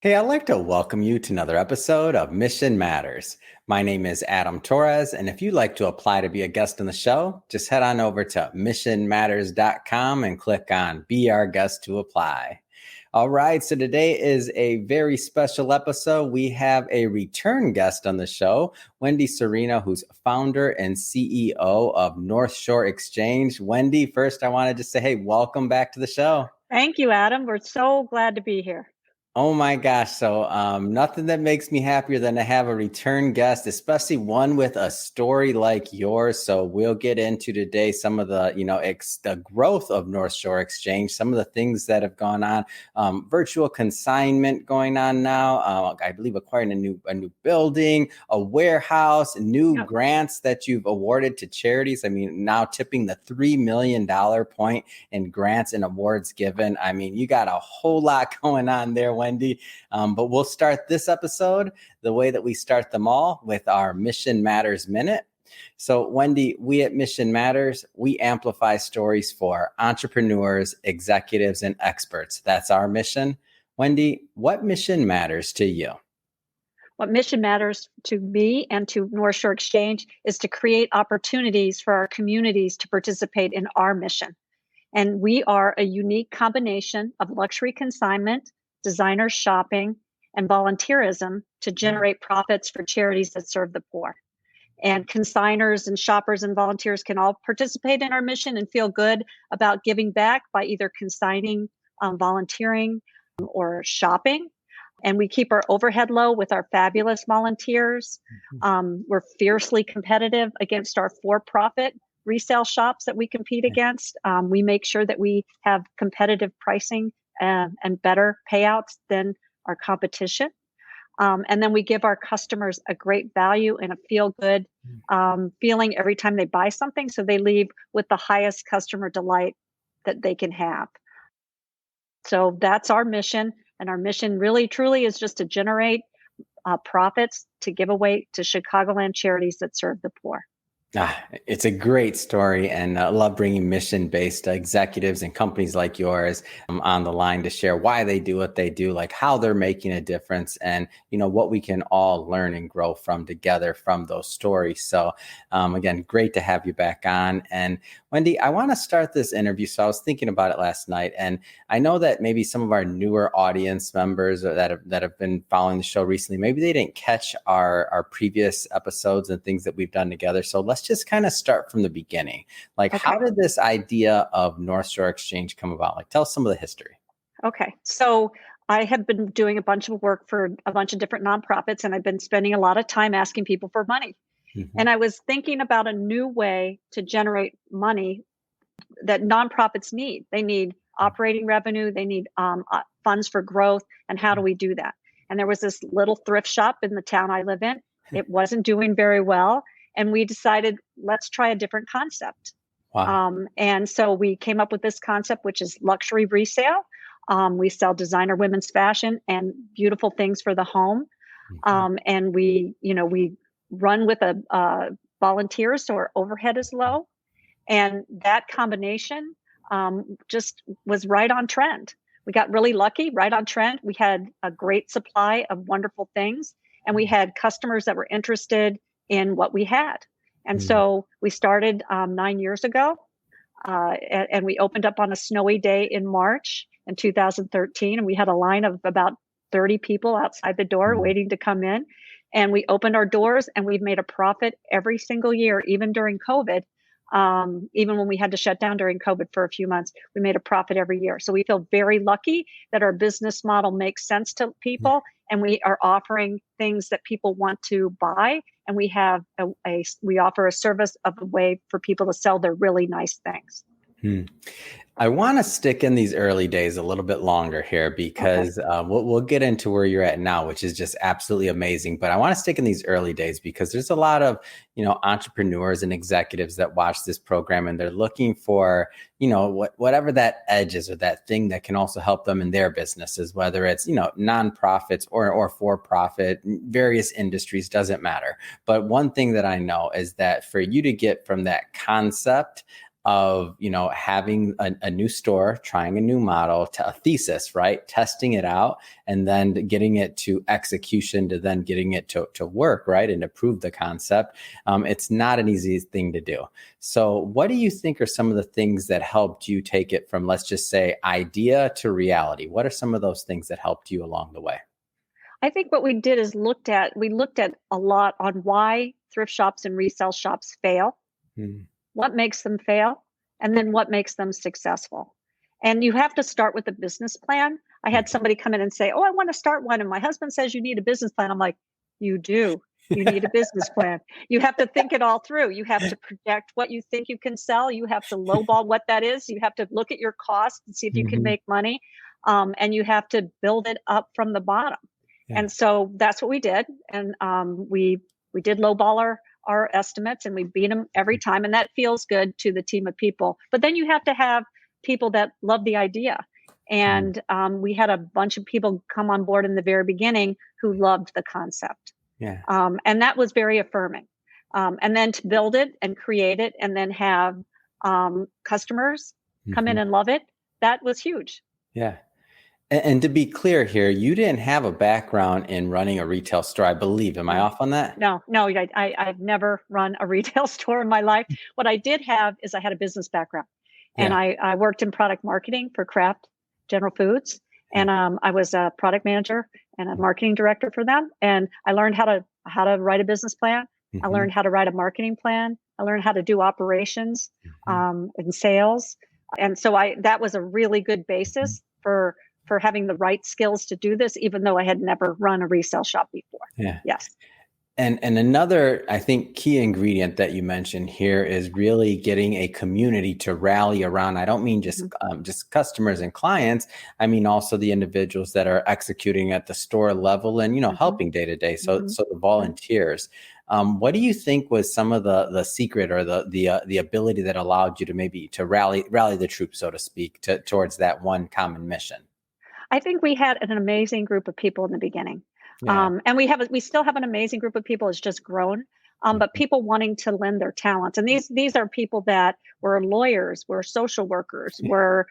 Hey, I'd like to welcome you to another episode of Mission Matters. My name is Adam Torres, and if you'd like to apply to be a guest on the show, just head on over to missionmatters.com and click on Be Our Guest to apply. All right, so today is a very special episode. We have a return guest on the show, Wendy Serrino, who's founder and CEO of North Shore Exchange. Wendy, first I wanted to say, hey, welcome back to the show. Thank you, Adam. We're so glad to be here. Oh my gosh. So nothing that makes me happier than to have a return guest, especially one with a story like yours. So we'll get into today some of the, the growth of North Shore Exchange, some of the things that have gone on, virtual consignment going on now. I believe acquiring a new building, a warehouse, new grants that you've awarded to charities. I mean, now tipping the $3 million point in grants and awards given. I mean, you got a whole lot going on there, Wendy. But we'll start this episode the way that we start them all, with our Mission Matters Minute. So, Wendy, we at Mission Matters, we amplify stories for entrepreneurs, executives, and experts. That's our mission. Wendy, what mission matters to you? What mission matters to me and to North Shore Exchange is to create opportunities for our communities to participate in our mission. And we are a unique combination of luxury consignment, designer shopping, and volunteerism to generate profits for charities that serve the poor. And consigners and shoppers and volunteers can all participate in our mission and feel good about giving back by either consigning, volunteering, or shopping. And we keep our overhead low with our fabulous volunteers. We're fiercely competitive against our for-profit resale shops that we compete against. We make sure that we have competitive pricing and better payouts than our competition. And then we give our customers a great value and a feel-good feeling every time they buy something, so they leave with the highest customer delight that they can have. So that's our mission. And our mission really, truly is just to generate profits to give away to Chicagoland charities that serve the poor. It's a great story, and I love bringing mission-based executives and companies like yours on the line to share why they do what they do, like how they're making a difference, and what we can all learn and grow from together from those stories. So again, great to have you back on. And Wendy, I want to start this interview. So I was thinking about it last night, and I know that maybe some of our newer audience members that have been following the show recently, maybe they didn't catch our previous episodes and things that we've done together. So let's just kind of start from the beginning. How did this idea of North Shore Exchange come about? Tell us some of the history. Okay. So I have been doing a bunch of work for a bunch of different nonprofits, and I've been spending a lot of time asking people for money. Mm-hmm. And I was thinking about a new way to generate money that nonprofits need. They need operating revenue. They need funds for growth. And how do we do that? And there was this little thrift shop in the town I live in. It wasn't doing very well. And we decided, let's try a different concept. Wow. And so we came up with this concept, which is luxury resale. We sell designer women's fashion and beautiful things for the home. Mm-hmm. And we run with volunteers, so our overhead is low. And that combination just was right on trend. We got really lucky, right on trend. We had a great supply of wonderful things, and we had customers that were interested in what we had. And so we started 9 years ago, and we opened up on a snowy day in March in 2013. And we had a line of about 30 people outside the door waiting to come in. And we opened our doors, and we've made a profit every single year, even during COVID. Even when we had to shut down during COVID for a few months, we made a profit every year. So we feel very lucky that our business model makes sense to people, and we are offering things that people want to buy. And we have we offer a service of a way for people to sell their really nice things. I want to stick in these early days a little bit longer here, because we'll get into where you're at now, which is just absolutely amazing. But I want to stick in these early days because there's a lot of, entrepreneurs and executives that watch this program, and they're looking for, whatever that edge is, or that thing that can also help them in their businesses, whether it's, nonprofits or for-profit, various industries, doesn't matter. But one thing that I know is that for you to get from that concept of, having a new store, trying a new model, to a thesis, right? Testing it out and then getting it to execution, to then getting it to work, right? And to prove the concept. It's not an easy thing to do. So what do you think are some of the things that helped you take it from, let's just say, idea to reality? What are some of those things that helped you along the way? I think what we did is we looked at a lot on why thrift shops and resale shops fail, Hmm. what makes them fail, and then what makes them successful. And you have to start with a business plan. I had somebody come in and say, "Oh, I want to start one." And my husband says, "You need a business plan." I'm like, "You do. You need a business plan. You have to think it all through. You have to project what you think you can sell. You have to lowball what that is. You have to look at your costs and see if you can Hmm. make money. And you have to build it up from the bottom." Yeah. And so that's what we did. And we did lowball our estimates, and we beat them every time. And that feels good to the team of people. But then you have to have people that love the idea. Mhm. And we had a bunch of people come on board in the very beginning who loved the concept. Yeah. And that was very affirming. And then to build it and create it and then have customers come in Mhm. and love it, that was huge. Yeah. And to be clear here, you didn't have a background in running a retail store, I believe. Am I No, off on that? no, I've never run a retail store in my life. What I did have is I had a business background, and Yeah. I worked in product marketing for Kraft General Foods, Yeah. and I was a product manager and a marketing director for them, and I learned how to write a business plan. I Mhm. learned how to write a marketing plan. I learned how to do operations Mhm. and sales, and so I that was a really good Mhm. basis for having the right skills to do this, even though I had never run a resale shop before. Yeah. Yes. And another, I think, key ingredient that you mentioned here is really getting a community to rally around. I don't mean Mhm. just customers and clients. I mean also the individuals that are executing at the store level and Mhm. helping day to day. So Mhm. so the Mhm. volunteers. What do you think was some of the secret or the ability that allowed you to maybe to rally the troops, so to speak, towards that one common mission? I think we had an amazing group of people in the beginning. Yeah. And we still have an amazing group of people. It's just grown. But Mhm. people wanting to lend their talents. And these are people that were lawyers, were social workers, were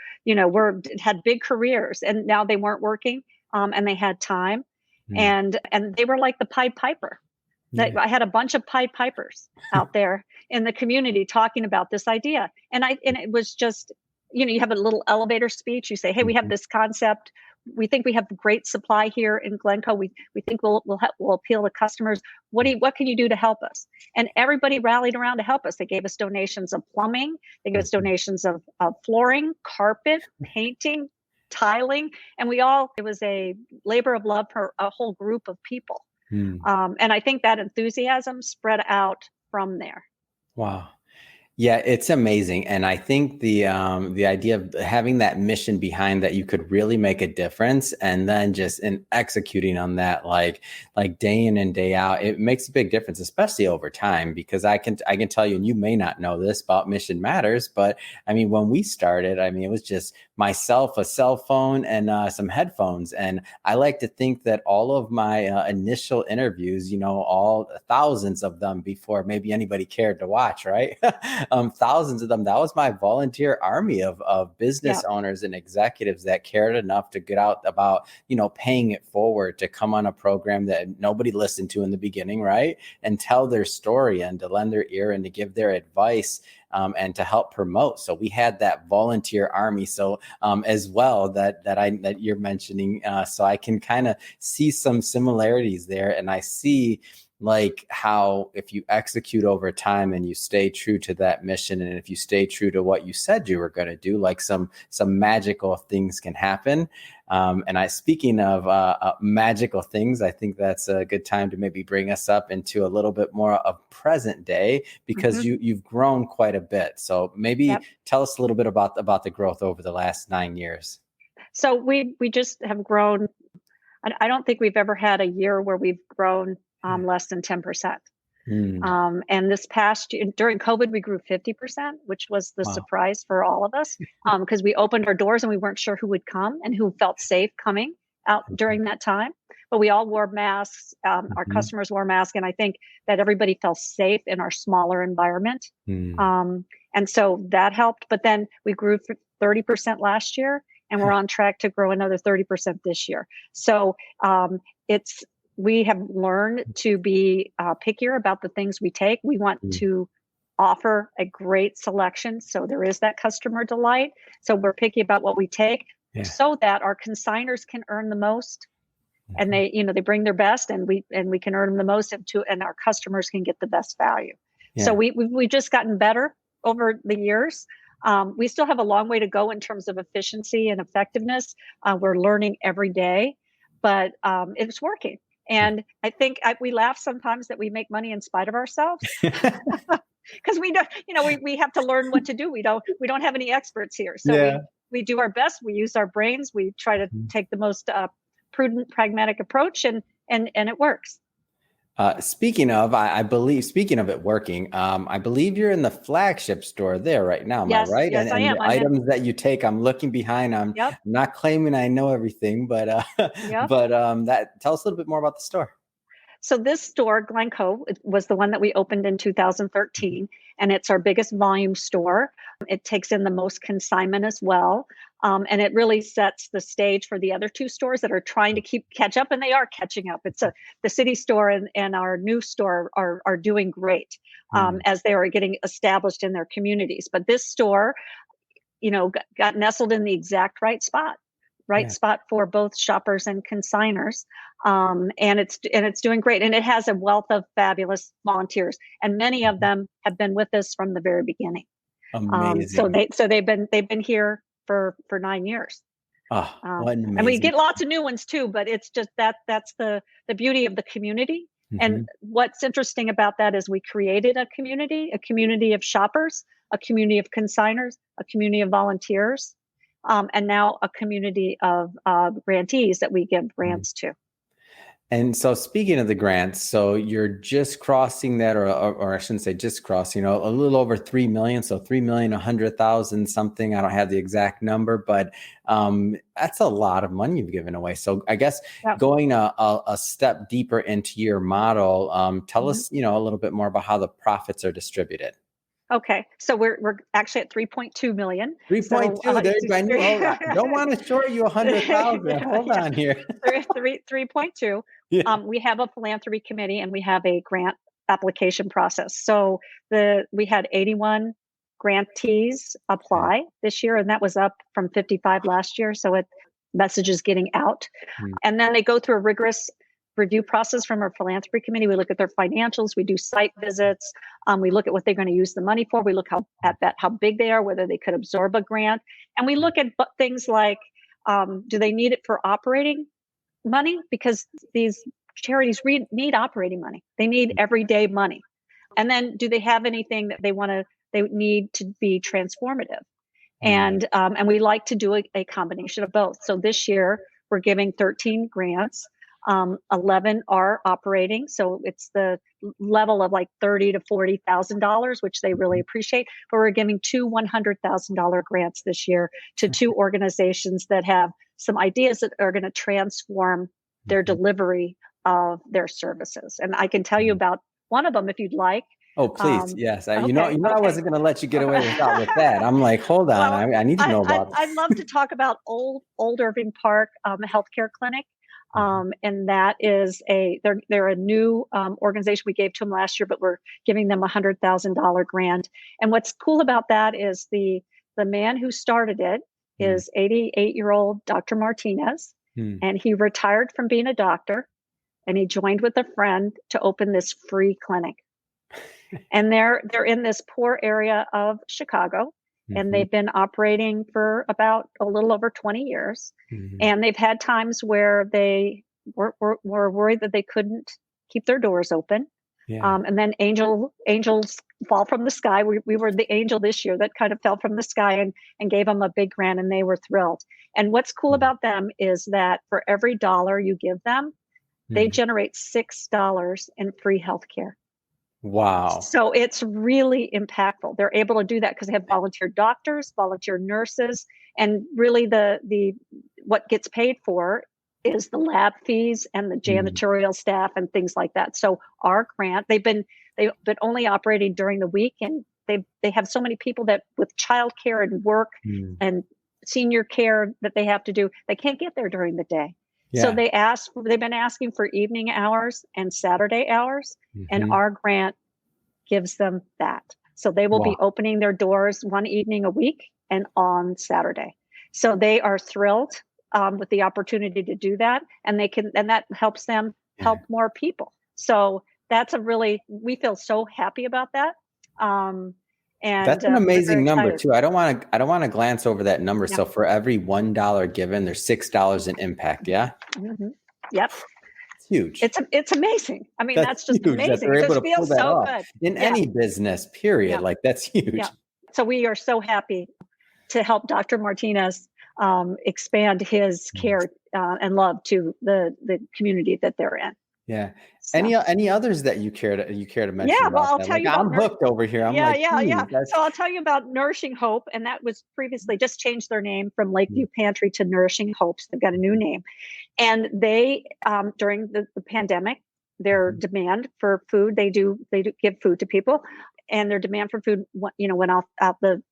had big careers, and now they weren't working, and they had time. Mm. And they were like the Pied Piper. That Yeah. I had a bunch of Pied Pipers out there in the community talking about this idea. And it was just, you have a little elevator speech. You say, "Hey, we have Mhm. this concept. We think we have great supply here in Glencoe. We think we'll appeal to customers. What can you do to help us?" And everybody rallied around to help us. They gave us donations of plumbing. They gave us Mhm. donations of flooring, carpet, painting, tiling, and it was a labor of love for a whole group of people. Mm. And I think that enthusiasm spread out from there. Wow. Yeah, it's amazing. And I think the idea of having that mission behind that you could really make a difference and then just in executing on that like day in and day out, it makes a big difference, especially over time, because I can tell you, and you may not know this about Mission Matters, but I mean, when we started, I mean, it was just myself, a cell phone, and some headphones. And I like to think that all of my initial interviews, all thousands of them before maybe anybody cared to watch, right? Thousands of them. That was my volunteer army of Yeah. business owners and executives that cared enough to get out about, paying it forward to come on a program that nobody listened to in the beginning, right? And tell their story and to lend their ear and to give their advice. And to help promote. So we had that volunteer army. So as well that you're mentioning. So I can kind of see some similarities there, and I see like how if you execute over time and you stay true to that mission, and if you stay true to what you said you were going to do, like some magical things can happen. And speaking of magical things, I think that's a good time to maybe bring us up into a little bit more of present day, because Hmm. you've grown quite a bit. So maybe Yep. tell us a little bit about the growth over the last 9 years. So we just have grown. I don't think we've ever had a year where we've grown Yeah. less than 10%. Mm. And this past year, during COVID, we grew 50%, which was the Wow. surprise for all of us, because we opened our doors and we weren't sure who would come and who felt safe coming out Mhm. during that time. But we all wore masks. Our Mhm. customers wore masks. And I think that everybody felt safe in our smaller environment. Mm. Um, And so that helped. But then we grew for 30% last year, and we're on track to grow another 30% this year. So we have learned to be pickier about the things we take. We want to offer a great selection, so there is that customer delight. So we're picky about what we take, so that our consigners can earn the most, and they bring their best, and we can earn them the most, and our customers can get the best value. So we've just gotten better over the years. We still have a long way to go in terms of efficiency and effectiveness. We're learning every day, but it's working. And I think we laugh sometimes that we make money in spite of ourselves. Because we don't, we have to learn what to do. We don't have any experts here. So we do our best. We use our brains. We try to take the most prudent, pragmatic approach, and it works. Speaking of it working, I believe you're in the flagship store there right now. Am I right? Yes, I am. The items that you take, I'm looking behind. I'm not claiming I know everything, but tell us a little bit more about the store. So this store, Glencoe, was the one that we opened in 2013, and it's our biggest volume store. It takes in the most consignment as well, and it really sets the stage for the other two stores that are trying to catch up, and they are catching up. It's the city store and our new store are doing great as they are getting established in their communities. But this store, got nestled in the exact right spot. Spot for both shoppers and consigners, and it's doing great. And it has a wealth of fabulous volunteers, and many of them have been with us from the very beginning. Amazing. So they've been here for 9 years. And we get lots of new ones too. But it's just that's the beauty of the community. And what's interesting about that is we created a community of shoppers, a community of consigners, a community of volunteers. And now a community of grantees that we give grants to. And so speaking of the grants, so you're just crossing that, or I shouldn't say just crossing, a little over 3 million. So 3,100,000 something. I don't have the exact number, but that's a lot of money you've given away. So I guess going a step deeper into your model, tell us, a little bit more about how the profits are distributed. Okay, so we're actually at 3.2 million. 3.2. I don't want to short you 100,000. Hold on here. 3.2. We have a philanthropy committee, and we have a grant application process. So we had 81 grantees apply this year, and that was up from 55 last year. So message is getting out, and then they go through a rigorous review process from our philanthropy committee. We look at their financials. We do site visits. We look at what they're going to use the money for. We look at how big they are, whether they could absorb a grant. And we look at things like, do they need it for operating money? Because these charities need operating money. They need everyday money. And then do they have anything that they need to be transformative? And we like to do a combination of both. So this year we're giving 13 grants. 11 are operating, so it's the level of like $30,000 to $40,000, which they really appreciate. But we're giving two $100,000 grants this year to two organizations that have some ideas that are going to transform their delivery of their services. And I can tell you about one of them if you'd like. Oh, please. Yes. I wasn't going to let you get away with that. I'm like, hold on. I need to know about this. I'd love to talk about Old Irving Park Healthcare Clinic. And that is they're a new organization. We gave to them last year, but we're giving them $100,000 grant. And what's cool about that is the man who started it is 88-year-old Dr. Martinez, and he retired from being a doctor, and he joined with a friend to open this free clinic. And they're in this poor area of Chicago. And they've been operating for about a little over 20 years. And they've had times where they were worried that they couldn't keep their doors open. And then angels fall from the sky. We were the angel this year that kind of fell from the sky and gave them a big grant, and they were thrilled. And what's cool about them is that for every dollar you give them, they generate $6 in free healthcare. Wow. So it's really impactful. They're able to do that because they have volunteer doctors, volunteer nurses, and really what gets paid for is the lab fees and the janitorial staff and things like that. So our grant, they've been only operating during the week, and they have so many people that with childcare and work and senior care that they have to do, they can't get there during the day. So they've been asking for evening hours and Saturday hours, and our grant gives them that. So they will be opening their doors one evening a week and on Saturday. So they are thrilled with the opportunity to do that, and that helps them help more people. So we feel so happy about that. And that's an amazing number excited. too. I don't want to glance over that number. Yeah. So for every $1 given, there's $6 in impact. Yeah. Mm-hmm. Yep. It's huge. It's amazing. I mean, that's just huge. Amazing. That it just feels so good in any business, period. Like that's huge. Yeah. So we are so happy to help Dr. Martinez expand his care and love to the community that they're in. Yeah. So. Any others that you care to mention? Yeah, well, I'll tell you. I'm hooked over here. I'm So I'll tell you about Nourishing Hope, and that was previously just changed their name from Lakeview Pantry to Nourishing Hopes. They've got a new name, and they during the pandemic, their demand for food, they do give food to people, and their demand for food went out the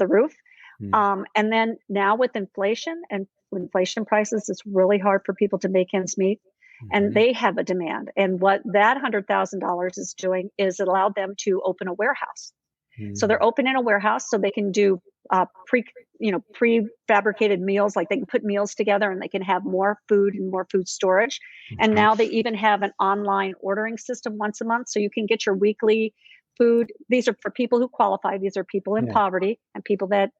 roof. And then now with inflation prices, it's really hard for people to make ends meet. And they have a demand. And what that $100,000 is doing is allowed them to open a warehouse. So they're opening a warehouse so they can do prefabricated meals, like they can put meals together and they can have more food and more food storage. And now they even have an online ordering system once a month. So you can get your weekly food. These are for people who qualify. These are people in poverty and people that,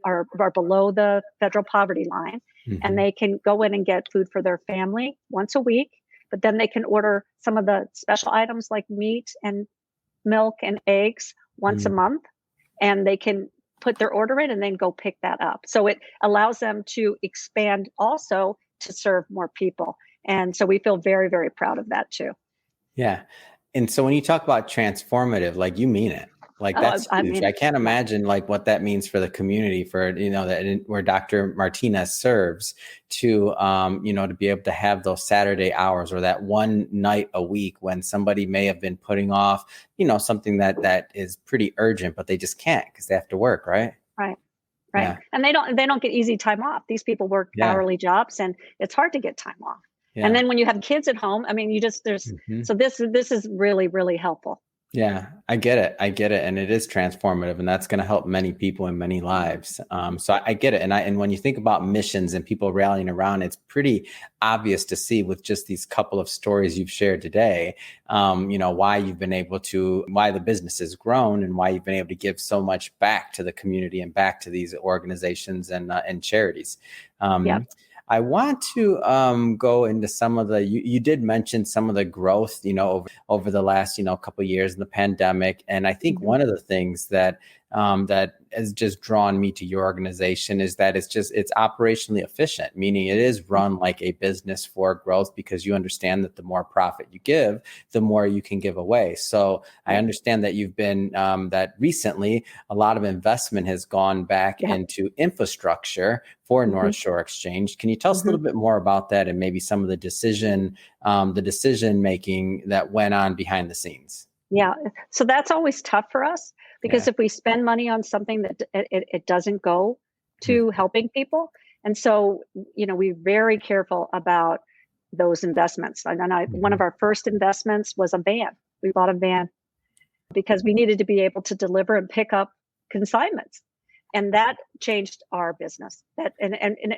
are below the federal poverty line. And they can go in and get food for their family once a week, but then they can order some of the special items like meat and milk and eggs once a month, and they can put their order in and then go pick that up. So it allows them to expand also to serve more people. And so we feel very, very proud of that too. Yeah. And so when you talk about transformative, like you mean it. Like that's huge. I can't imagine like what that means for the community, for that where Dr. Martinez serves to to be able to have those Saturday hours or that one night a week when somebody may have been putting off something that is pretty urgent, but they just can't because they have to work, right? Right. Yeah. And they don't get easy time off. These people work hourly jobs, and it's hard to get time off. Yeah. And then when you have kids at home, I mean, so this is really, really helpful. Yeah, I get it. And it is transformative, and that's going to help many people in many lives. So I get it. And when you think about missions and people rallying around, it's pretty obvious to see with just these couple of stories you've shared today, why the business has grown and why you've been able to give so much back to the community and back to these organizations and charities. I want to go into some of you did mention some of the growth, over the last, couple of years in the pandemic. And I think one of the things that has just drawn me to your organization is that it's operationally efficient, meaning it is run like a business for growth because you understand that the more profit you give, the more you can give away. So I understand that you've been that recently a lot of investment has gone back into infrastructure for North Shore Exchange. Can you tell us a little bit more about that and maybe some of the decision making that went on behind the scenes? Yeah. So that's always tough for us because if we spend money on something that it doesn't go to helping people. And so, we're very careful about those investments. And one of our first investments was a van. We bought a van because we needed to be able to deliver and pick up consignments. And that changed our business. And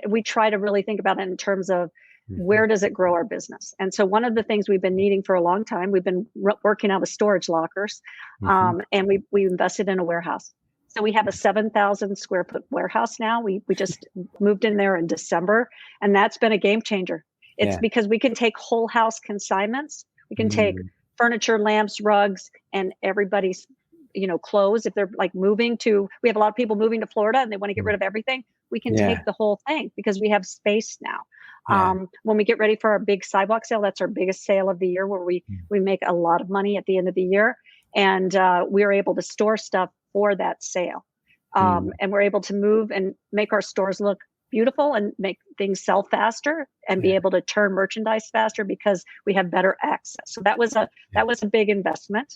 we try to really think about it in terms of where does it grow our business? And so one of the things we've been needing for a long time, we've been working out of storage lockers, and we invested in a warehouse. So we have a 7,000 square foot warehouse now. We just moved in there in December, and that's been a game changer. It's because we can take whole house consignments. We can take furniture, lamps, rugs, and everybody's clothes. If they're like we have a lot of people moving to Florida and they want to get rid of everything. We can take the whole thing because we have space now. When we get ready for our big sidewalk sale, that's our biggest sale of the year where we make a lot of money at the end of the year. And we're able to store stuff for that sale. And we're able to move and make our stores look beautiful and make things sell faster and be able to turn merchandise faster because we have better access. So that was a big investment.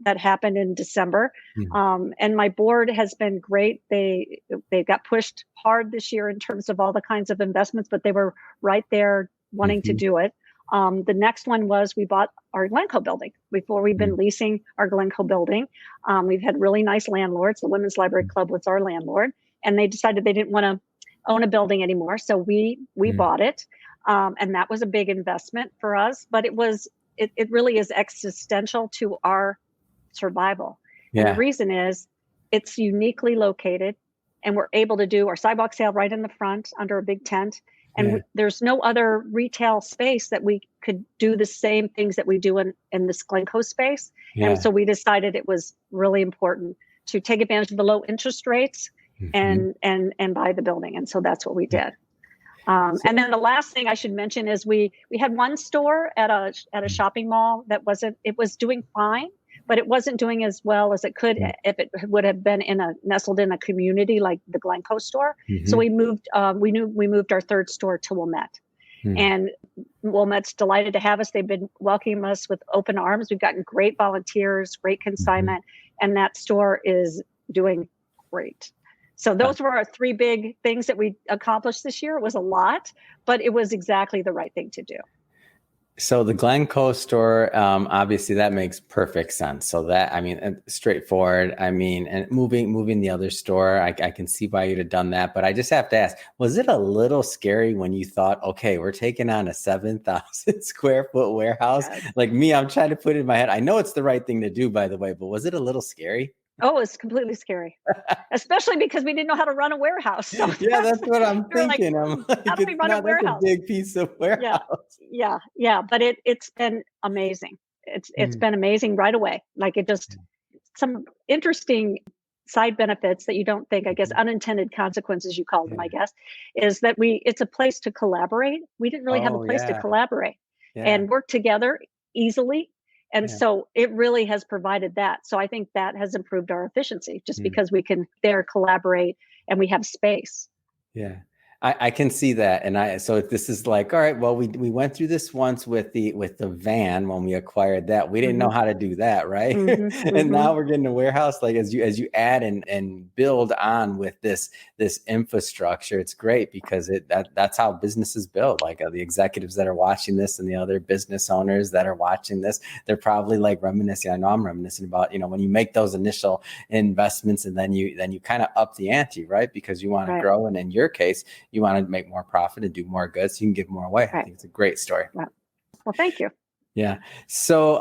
that happened in December. And my board has been great. They got pushed hard this year in terms of all the kinds of investments, but they were right there wanting to do it. The next one was we bought our Glencoe building. Before we've been leasing our Glencoe building. We've had really nice landlords. The Women's Library Club was our landlord, and they decided they didn't want to own a building anymore. So we bought it. And that was a big investment for us, but it really is existential to our survival. And the reason is it's uniquely located, and we're able to do our sidewalk sale right in the front under a big tent. And there's no other retail space that we could do the same things that we do in this Glencoe space. And so we decided it was really important to take advantage of the low interest rates and buy the building. And so that's what we did. And then the last thing I should mention is we had one store at a shopping mall that it was doing fine, but it wasn't doing as well as it could if it would have been nestled in a community like the Glencoe store. So we moved our third store to Wilmette. And Wilmette's delighted to have us. They've been welcoming us with open arms. We've gotten great volunteers, great consignment, and that store is doing great. So those were our three big things that we accomplished this year. It was a lot, but it was exactly the right thing to do. So the Glencoe store, obviously that makes perfect sense. So that, I mean, straightforward. I mean, and moving the other store, I can see why you'd have done that. But I just have to ask, was it a little scary when you thought, okay, we're taking on a 7,000 square foot warehouse? Like me, I'm trying to put it in my head. I know it's the right thing to do, by the way, but was it a little scary? Oh, it's completely scary, especially because we didn't know how to run a warehouse. So that's what I'm thinking. I'm like, how do we run a warehouse? That's a big piece of warehouse. Yeah. But it's been amazing. It's been amazing right away. Like it just some interesting side benefits that you don't think, I guess, unintended consequences you call them, I guess, is that it's a place to collaborate. We didn't really have a place to collaborate and work together easily. And so it really has provided that. So I think that has improved our efficiency just because we can there collaborate and we have space. Yeah. I can see that. And so this is like, all right, well, we went through this once with the van when we acquired that. We didn't know how to do that, right? And now we're getting a warehouse. Like as you add and build on with this infrastructure, it's great because that's how businesses build. Like the executives that are watching this and the other business owners that are watching this, they're probably like reminiscing. I know I'm reminiscing about, when you make those initial investments and then you kind of up the ante, right? Because you want to grow. And in your case, you want to make more profit and do more goods, so you can give more away. I think it's a great story. Well, thank you. Yeah. So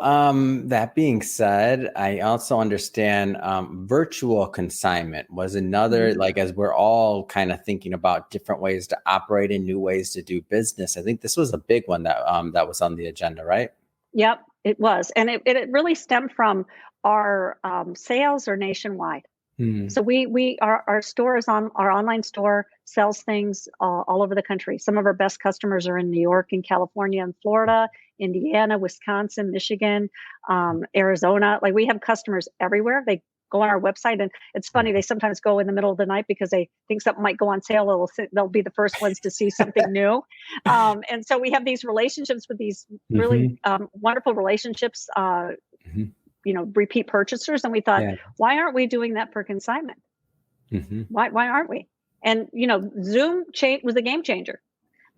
that being said, I also understand virtual consignment was another, like as we're all kind of thinking about different ways to operate and new ways to do business. I think this was a big one that was on the agenda, right? Yep, it was. And it really stemmed from our sales are nationwide. So our store is our online store sells things all over the country. Some of our best customers are in New York and California and Florida, Indiana, Wisconsin, Michigan, Arizona. Like we have customers everywhere. They go on our website, and it's funny. They sometimes go in the middle of the night because they think something might go on sale. They'll be the first ones to see something new. And so we have these relationships with these really wonderful relationships. Repeat purchasers. And we thought, why aren't we doing that for consignment? Why aren't we? And, Zoom was a game changer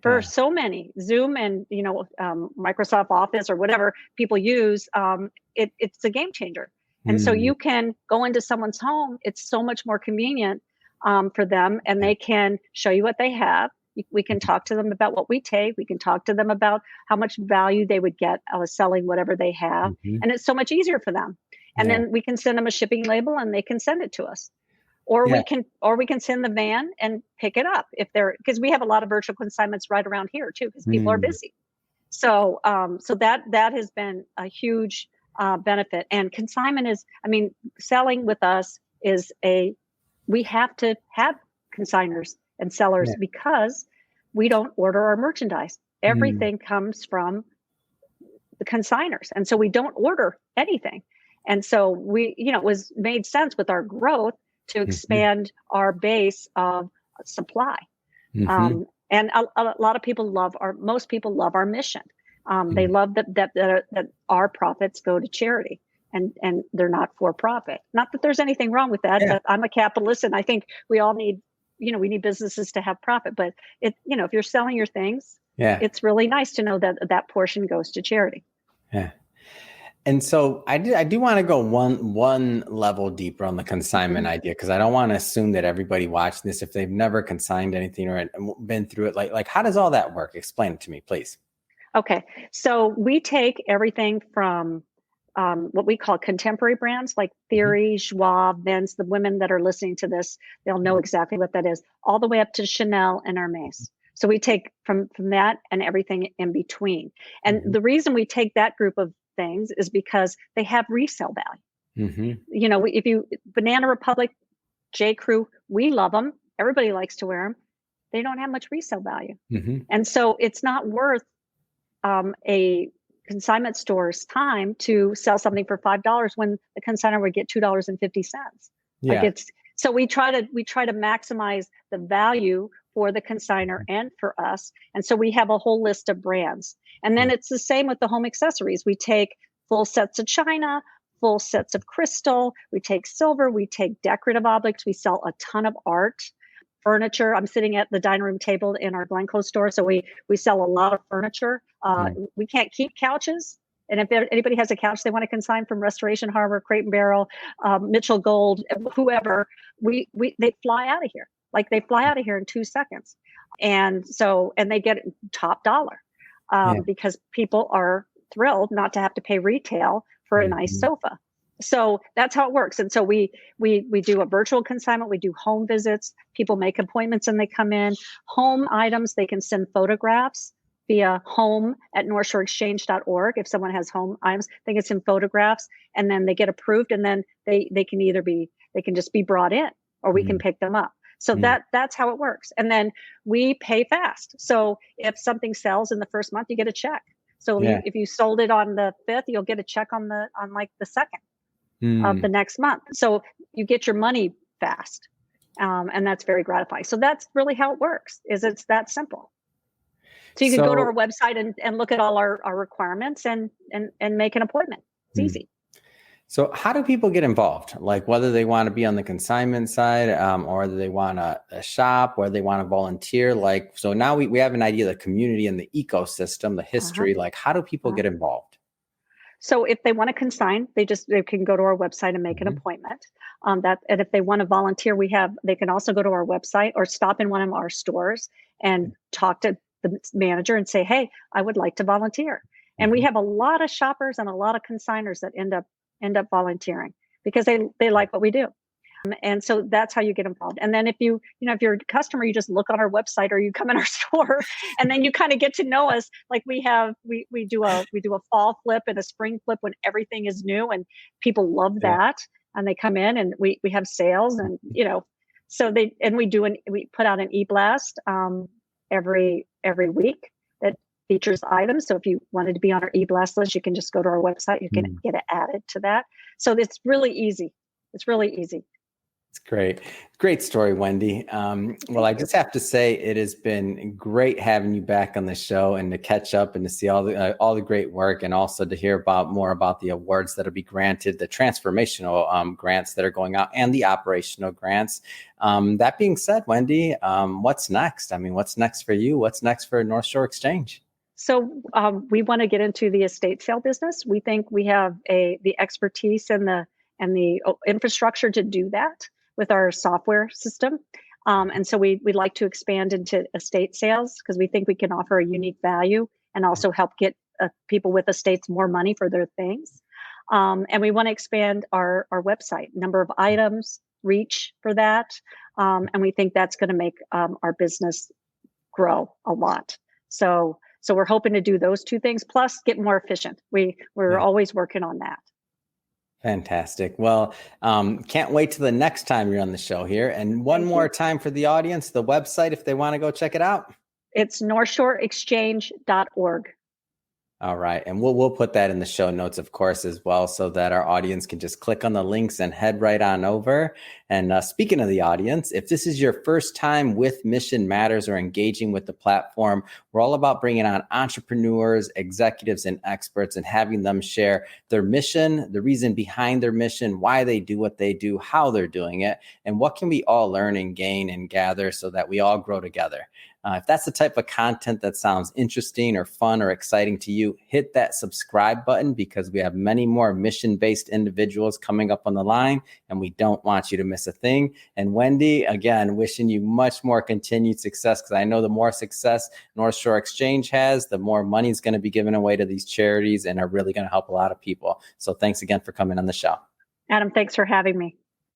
for so many. Zoom and, Microsoft Office or whatever people use, it's a game changer. And so you can go into someone's home. It's so much more convenient for them, and they can show you what they have. We can talk to them about what we take. We can talk to them about how much value they would get out of selling whatever they have. And it's so much easier for them. And then we can send them a shipping label and they can send it to us. Or we can send the van and pick it up because we have a lot of virtual consignments right around here too, because people are busy. So that has been a huge benefit. And consignment selling with us we have to have consigners and sellers because we don't order our merchandise. Everything comes from the consigners. And so we don't order anything. And so it was made sense with our growth to expand our base of supply. And a lot of people most people love our mission. They love that our profits go to charity. and they're not for profit. Not that there's anything wrong with that. Yeah. But I'm a capitalist, and I think we all need, we need businesses to have profit. But if you're selling your things, Yeah. it's really nice to know that that portion goes to charity. Yeah. And so I do want to go one level deeper on the consignment idea, because I don't want to assume that everybody watching this, if they've never consigned anything or been through it, like how does all that work? Explain it to me, please. Okay, so we take everything from what we call contemporary brands like Theory, Joie, Vince. The women that are listening to this, they'll know exactly what that is, all the way up to Chanel and Hermes. So we take from that and everything in between. And the reason we take that group of things is because they have resale value. If you Banana Republic, J. Crew, we love them. Everybody likes to wear them. They don't have much resale value. And so it's not worth a consignment store's time to sell something for $5 when the consignor would get $2.50. Yeah. So we try to maximize the value for the consignor and for us. And so we have a whole list of brands. And then it's the same with the home accessories. We take full sets of china, full sets of crystal, we take silver, we take decorative objects, we sell a ton of art. Furniture. I'm sitting at the dining room table in our Glencoe store. So we sell a lot of furniture. We can't keep couches. And if anybody has a couch they want to consign from Restoration Harbor, Crate and Barrel, Mitchell Gold, whoever, they fly out of here. Like they fly out of here in 2 seconds. And they get top dollar because people are thrilled not to have to pay retail for a nice sofa. So that's how it works. And so we do a virtual consignment. We do home visits. People make appointments and they come in. Home items, they can send photographs via home@northshoreexchange.org. If someone has home items, they can send photographs and then they get approved, and then they can just be brought in, or we can pick them up. So that's how it works. And then we pay fast. So if something sells in the first month, you get a check. So if you sold it on the 5th, you'll get a check on like the 2nd. Of the next month. So you get your money fast. And that's very gratifying. So that's really how it works, it's that simple. So you can go to our website and look at all our requirements and make an appointment. It's easy. So how do people get involved? Like whether they want to be on the consignment side or whether they want to shop, whether they want to volunteer. Like, so now we have an idea of the community and the ecosystem, the history. Like how do people get involved? So if they want to consign, they can go to our website and make an appointment. And if they want to volunteer, they can also go to our website or stop in one of our stores and talk to the manager and say, hey, I would like to volunteer. And we have a lot of shoppers and a lot of consigners that end up volunteering because they like what we do. And so that's how you get involved. And then if you're a customer, you just look on our website or you come in our store and then you kind of get to know us. Like we do a fall flip and a spring flip when everything is new, and people love that. And they come in and we have sales, and so we put out an e-blast every week that features items. So if you wanted to be on our e-blast list, you can just go to our website. You can get it added to that. So it's really easy. It's really easy. It's great. Great story, Wendy. Well, I just have to say it has been great having you back on the show and to catch up and to see all the great work, and also to hear more about the awards that will be granted, the transformational grants that are going out, and the operational grants. That being said, Wendy, what's next? I mean, what's next for you? What's next for North Shore Exchange? So we want to get into the estate sale business. We think we have the expertise and the infrastructure to do that with our software system. And so we'd like to expand into estate sales because we think we can offer a unique value and also help get people with estates more money for their things. And we want to expand our website, number of items, reach for that. And we think that's going to make our business grow a lot. So we're hoping to do those two things, plus get more efficient. We're always working on that. Fantastic. Well, can't wait till the next time you're on the show here. And one more time for the audience, the website, if they want to go check it out. It's northshoreexchange.org. All right. And we'll put that in the show notes, of course, as well, so that our audience can just click on the links and head right on over. And speaking of the audience, if this is your first time with Mission Matters or engaging with the platform, we're all about bringing on entrepreneurs, executives, and experts and having them share their mission, the reason behind their mission, why they do what they do, how they're doing it, and what can we all learn and gain and gather so that we all grow together. If that's the type of content that sounds interesting or fun or exciting to you, hit that subscribe button because we have many more mission-based individuals coming up on the line, and we don't want you to miss a thing. And Wendy, again, wishing you much more continued success, because I know the more success North Shore Exchange has, the more money is going to be given away to these charities and are really going to help a lot of people. So thanks again for coming on the show. Adam, thanks for having me.